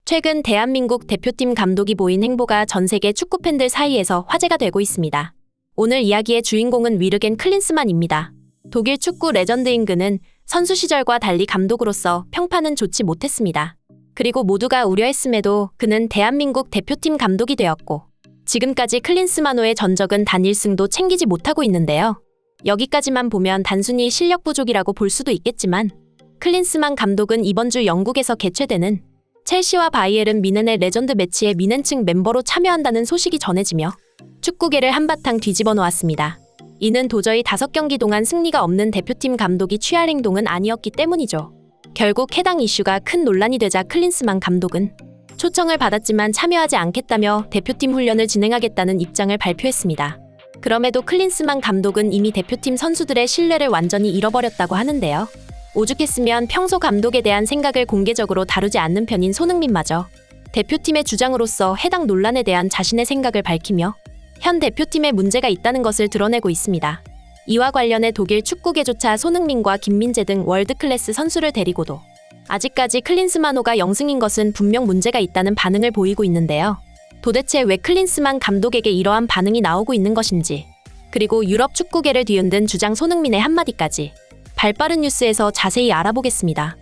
최근 대한민국 대표팀 감독이 보인 행보가 전 세계 축구팬들 사이에서 화제가 되고 있습니다. 오늘 이야기의 주인공은 위르겐 클린스만입니다. 독일 축구 레전드인 그는 선수 시절과 달리 감독으로서 평판은 좋지 못했습니다. 그리고 모두가 우려했음에도 그는 대한민국 대표팀 감독이 되었고 지금까지 클린스만호의 전적은 단 1승도 챙기지 못하고 있는데요. 여기까지만 보면 단순히 실력 부족이라고 볼 수도 있겠지만 클린스만 감독은 이번 주 영국에서 개최되는 첼시와 바이에른 뮌헨의 레전드 매치에 뮌헨 측 멤버로 참여한다는 소식이 전해지며 축구계를 한바탕 뒤집어 놓았습니다. 이는 도저히 5경기 동안 승리가 없는 대표팀 감독이 취할 행동은 아니었기 때문이죠. 결국 해당 이슈가 큰 논란이 되자 클린스만 감독은 초청을 받았지만 참여하지 않겠다며 대표팀 훈련을 진행하겠다는 입장을 발표했습니다. 그럼에도 클린스만 감독은 이미 대표팀 선수들의 신뢰를 완전히 잃어버렸다고 하는데요. 오죽했으면 평소 감독에 대한 생각을 공개적으로 다루지 않는 편인 손흥민마저 대표팀의 주장으로서 해당 논란에 대한 자신의 생각을 밝히며 현 대표팀에 문제가 있다는 것을 드러내고 있습니다. 이와 관련해 독일 축구계조차 손흥민과 김민재 등 월드클래스 선수를 데리고도 아직까지 클린스만호가 영승인 것은 분명 문제가 있다는 반응을 보이고 있는데요. 도대체 왜 클린스만 감독에게 이러한 반응이 나오고 있는 것인지, 그리고 유럽 축구계를 뒤흔든 주장 손흥민의 한마디까지 발빠른 뉴스에서 자세히 알아보겠습니다.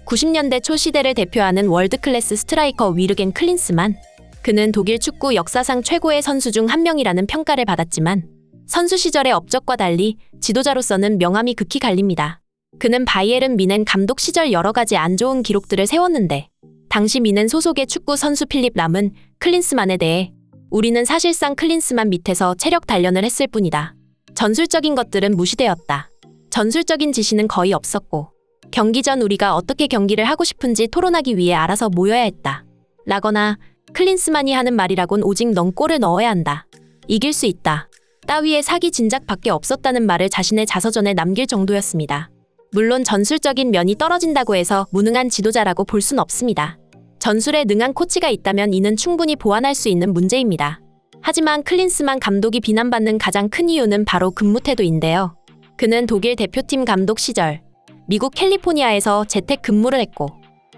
90년대 초 시대를 대표하는 월드클래스 스트라이커 위르겐 클린스만. 그는 독일 축구 역사상 최고의 선수 중 한 명이라는 평가를 받았지만 선수 시절의 업적과 달리 지도자로서는 명암이 극히 갈립니다. 그는 바이에른 뮌헨 감독 시절 여러 가지 안 좋은 기록들을 세웠는데 당시 뮌헨 소속의 축구 선수 필립 람은 클린스만에 대해 "우리는 사실상 클린스만 밑에서 체력 단련을 했을 뿐이다. 전술적인 것들은 무시되었다. 전술적인 지시는 거의 없었고 경기 전 우리가 어떻게 경기를 하고 싶은지 토론하기 위해 알아서 모여야 했다. 라거나 클린스만이 하는 말이라곤 오직 넌 골을 넣어야 한다. 이길 수 있다. 따위의 사기 진작밖에 없었다는 말을 자신의 자서전에 남길 정도였습니다. 물론 전술적인 면이 떨어진다고 해서 무능한 지도자라고 볼 순 없습니다. 전술에 능한 코치가 있다면 이는 충분히 보완할 수 있는 문제입니다. 하지만 클린스만 감독이 비난받는 가장 큰 이유는 바로 근무 태도인데요. 그는 독일 대표팀 감독 시절 미국 캘리포니아에서 재택 근무를 했고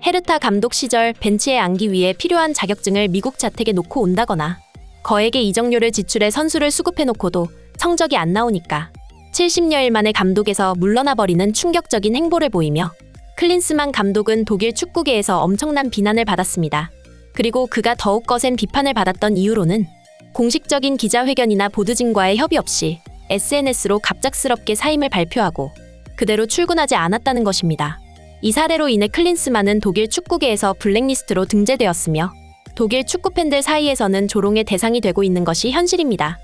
헤르타 감독 시절 벤치에 앉기 위해 필요한 자격증을 미국 자택에 놓고 온다거나 거액의 이적료를 지출해 선수를 수급해놓고도 성적이 안 나오니까 70여일 만에 감독에서 물러나 버리는 충격적인 행보를 보이며 클린스만 감독은 독일 축구계에서 엄청난 비난을 받았습니다. 그리고 그가 더욱 거센 비판을 받았던 이유로는 공식적인 기자회견이나 보드진과의 협의 없이 SNS로 갑작스럽게 사임을 발표하고 그대로 출근하지 않았다는 것입니다. 이 사례로 인해 클린스만은 독일 축구계에서 블랙리스트로 등재되었으며 독일 축구팬들 사이에서는 조롱의 대상이 되고 있는 것이 현실입니다.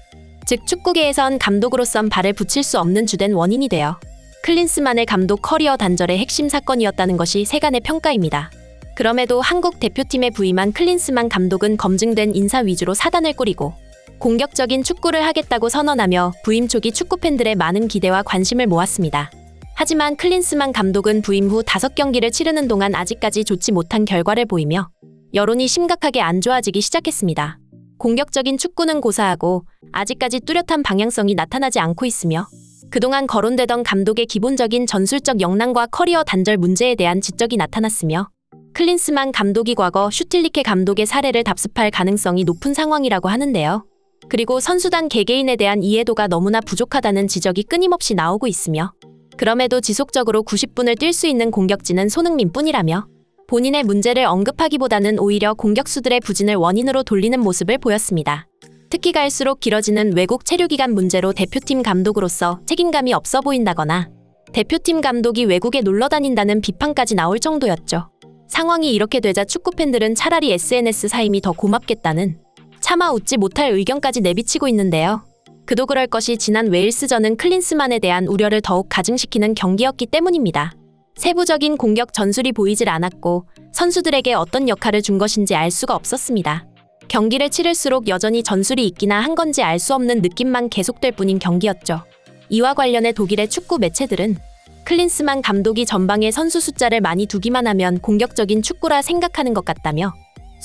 즉 축구계에선 감독으로선 발을 붙일 수 없는 주된 원인이 되어 클린스만의 감독 커리어 단절의 핵심 사건이었다는 것이 세간의 평가입니다. 그럼에도 한국 대표팀에 부임한 클린스만 감독은 검증된 인사 위주로 사단을 꾸리고 공격적인 축구를 하겠다고 선언하며 부임 초기 축구팬들의 많은 기대와 관심을 모았습니다. 하지만 클린스만 감독은 부임 후 5경기를 치르는 동안 아직까지 좋지 못한 결과를 보이며 여론이 심각하게 안 좋아지기 시작했습니다. 공격적인 축구는 고사하고 아직까지 뚜렷한 방향성이 나타나지 않고 있으며 그동안 거론되던 감독의 기본적인 전술적 역량과 커리어 단절 문제에 대한 지적이 나타났으며 클린스만 감독이 과거 슈틸리케 감독의 사례를 답습할 가능성이 높은 상황이라고 하는데요. 그리고 선수단 개개인에 대한 이해도가 너무나 부족하다는 지적이 끊임없이 나오고 있으며 그럼에도 지속적으로 90분을 뛸 수 있는 공격진은 손흥민뿐이라며 본인의 문제를 언급하기보다는 오히려 공격수들의 부진을 원인으로 돌리는 모습을 보였습니다. 특히 갈수록 길어지는 외국 체류기간 문제로 대표팀 감독으로서 책임감이 없어 보인다거나 대표팀 감독이 외국에 놀러 다닌다는 비판까지 나올 정도였죠. 상황이 이렇게 되자 축구팬들은 차라리 SNS 사임이 더 고맙겠다는 차마 웃지 못할 의견까지 내비치고 있는데요. 그도 그럴 것이 지난 웨일스전은 클린스만에 대한 우려를 더욱 가중시키는 경기였기 때문입니다. 세부적인 공격 전술이 보이질 않았고 선수들에게 어떤 역할을 준 것인지 알 수가 없었습니다. 경기를 치를수록 여전히 전술이 있기나 한 건지 알 수 없는 느낌만 계속될 뿐인 경기였죠. 이와 관련해 독일의 축구 매체들은 클린스만 감독이 전방에 선수 숫자를 많이 두기만 하면 공격적인 축구라 생각하는 것 같다며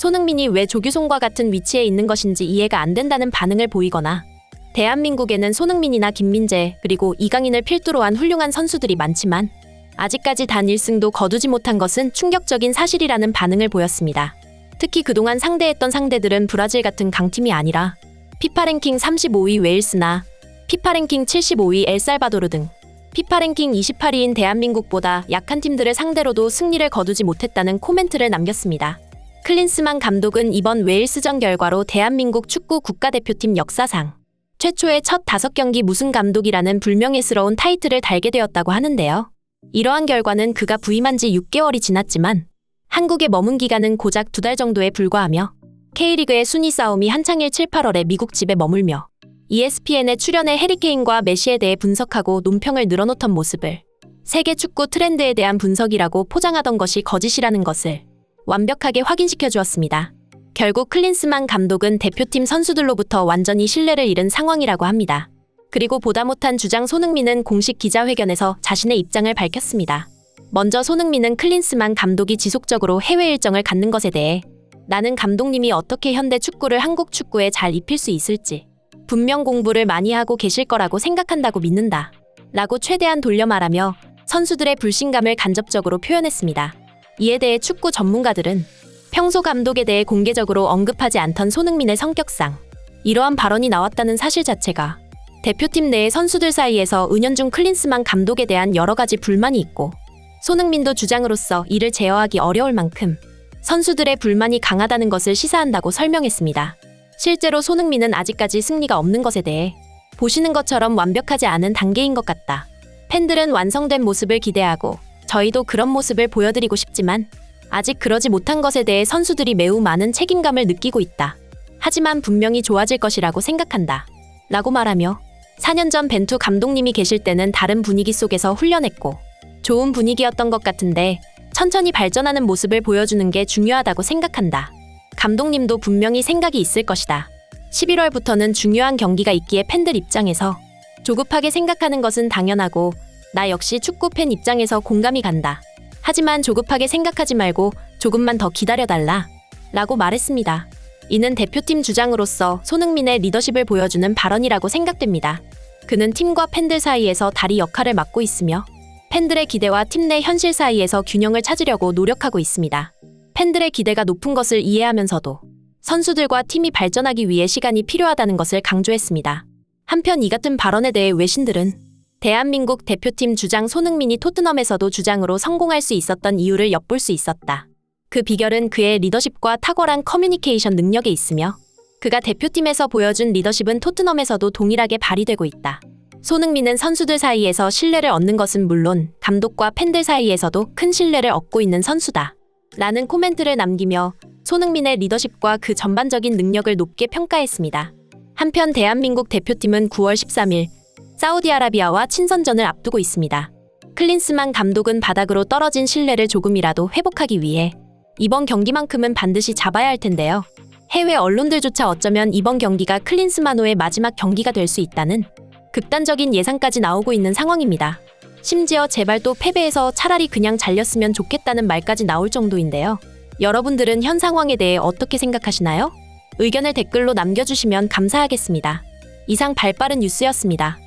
손흥민이 왜 조규성과 같은 위치에 있는 것인지 이해가 안 된다는 반응을 보이거나 대한민국에는 손흥민이나 김민재 그리고 이강인을 필두로 한 훌륭한 선수들이 많지만 아직까지 단 1승도 거두지 못한 것은 충격적인 사실이라는 반응을 보였습니다. 특히 그동안 상대했던 상대들은 브라질 같은 강팀이 아니라 피파 랭킹 35위 웨일스나 피파 랭킹 75위 엘살바도르 등 피파 랭킹 28위인 대한민국보다 약한 팀들을 상대로도 승리를 거두지 못했다는 코멘트를 남겼습니다. 클린스만 감독은 이번 웨일스전 결과로 대한민국 축구 국가대표팀 역사상 최초의 첫 5경기 무승 감독이라는 불명예스러운 타이틀을 달게 되었다고 하는데요. 이러한 결과는 그가 부임한 지 6개월이 지났지만 한국에 머문 기간은 고작 2달 정도에 불과하며 K리그의 순위 싸움이 한창일 7, 8월에 미국 집에 머물며 ESPN에 출연해 해리케인과 메시에 대해 분석하고 논평을 늘어놓던 모습을 세계 축구 트렌드에 대한 분석이라고 포장하던 것이 거짓이라는 것을 완벽하게 확인시켜 주었습니다. 결국 클린스만 감독은 대표팀 선수들로부터 완전히 신뢰를 잃은 상황이라고 합니다. 그리고 보다 못한 주장 손흥민은 공식 기자회견에서 자신의 입장을 밝혔습니다. 먼저 손흥민은 클린스만 감독이 지속적으로 해외 일정을 갖는 것에 대해 나는 감독님이 어떻게 현대 축구를 한국 축구에 잘 입힐 수 있을지 분명 공부를 많이 하고 계실 거라고 생각한다고 믿는다. 라고 최대한 돌려 말하며 선수들의 불신감을 간접적으로 표현했습니다. 이에 대해 축구 전문가들은 평소 감독에 대해 공개적으로 언급하지 않던 손흥민의 성격상 이러한 발언이 나왔다는 사실 자체가 대표팀 내의 선수들 사이에서 은연중 클린스만 감독에 대한 여러 가지 불만이 있고 손흥민도 주장으로서 이를 제어하기 어려울 만큼 선수들의 불만이 강하다는 것을 시사한다고 설명했습니다. 실제로 손흥민은 아직까지 승리가 없는 것에 대해 보시는 것처럼 완벽하지 않은 단계인 것 같다. 팬들은 완성된 모습을 기대하고 저희도 그런 모습을 보여드리고 싶지만 아직 그러지 못한 것에 대해 선수들이 매우 많은 책임감을 느끼고 있다. 하지만 분명히 좋아질 것이라고 생각한다. 라고 말하며 4년 전 벤투 감독님이 계실 때는 다른 분위기 속에서 훈련했고 좋은 분위기였던 것 같은데 천천히 발전하는 모습을 보여주는 게 중요하다고 생각한다. 감독님도 분명히 생각이 있을 것이다. 11월부터는 중요한 경기가 있기에 팬들 입장에서 조급하게 생각하는 것은 당연하고 나 역시 축구팬 입장에서 공감이 간다. 하지만 조급하게 생각하지 말고 조금만 더 기다려달라. 라고 말했습니다. 이는 대표팀 주장으로서 손흥민의 리더십을 보여주는 발언이라고 생각됩니다. 그는 팀과 팬들 사이에서 다리 역할을 맡고 있으며 팬들의 기대와 팀 내 현실 사이에서 균형을 찾으려고 노력하고 있습니다. 팬들의 기대가 높은 것을 이해하면서도 선수들과 팀이 발전하기 위해 시간이 필요하다는 것을 강조했습니다. 한편 이 같은 발언에 대해 외신들은 대한민국 대표팀 주장 손흥민이 토트넘에서도 주장으로 성공할 수 있었던 이유를 엿볼 수 있었다. 그 비결은 그의 리더십과 탁월한 커뮤니케이션 능력에 있으며 그가 대표팀에서 보여준 리더십은 토트넘에서도 동일하게 발휘되고 있다. 손흥민은 선수들 사이에서 신뢰를 얻는 것은 물론 감독과 팬들 사이에서도 큰 신뢰를 얻고 있는 선수다. 라는 코멘트를 남기며 손흥민의 리더십과 그 전반적인 능력을 높게 평가했습니다. 한편 대한민국 대표팀은 9월 13일 사우디아라비아와 친선전을 앞두고 있습니다. 클린스만 감독은 바닥으로 떨어진 신뢰를 조금이라도 회복하기 위해 이번 경기만큼은 반드시 잡아야 할 텐데요. 해외 언론들조차 어쩌면 이번 경기가 클린스만호의 마지막 경기가 될 수 있다는 극단적인 예상까지 나오고 있는 상황입니다. 심지어 제발 또 패배해서 차라리 그냥 잘렸으면 좋겠다는 말까지 나올 정도인데요. 여러분들은 현 상황에 대해 어떻게 생각하시나요? 의견을 댓글로 남겨주시면 감사하겠습니다. 이상 발빠른 뉴스였습니다.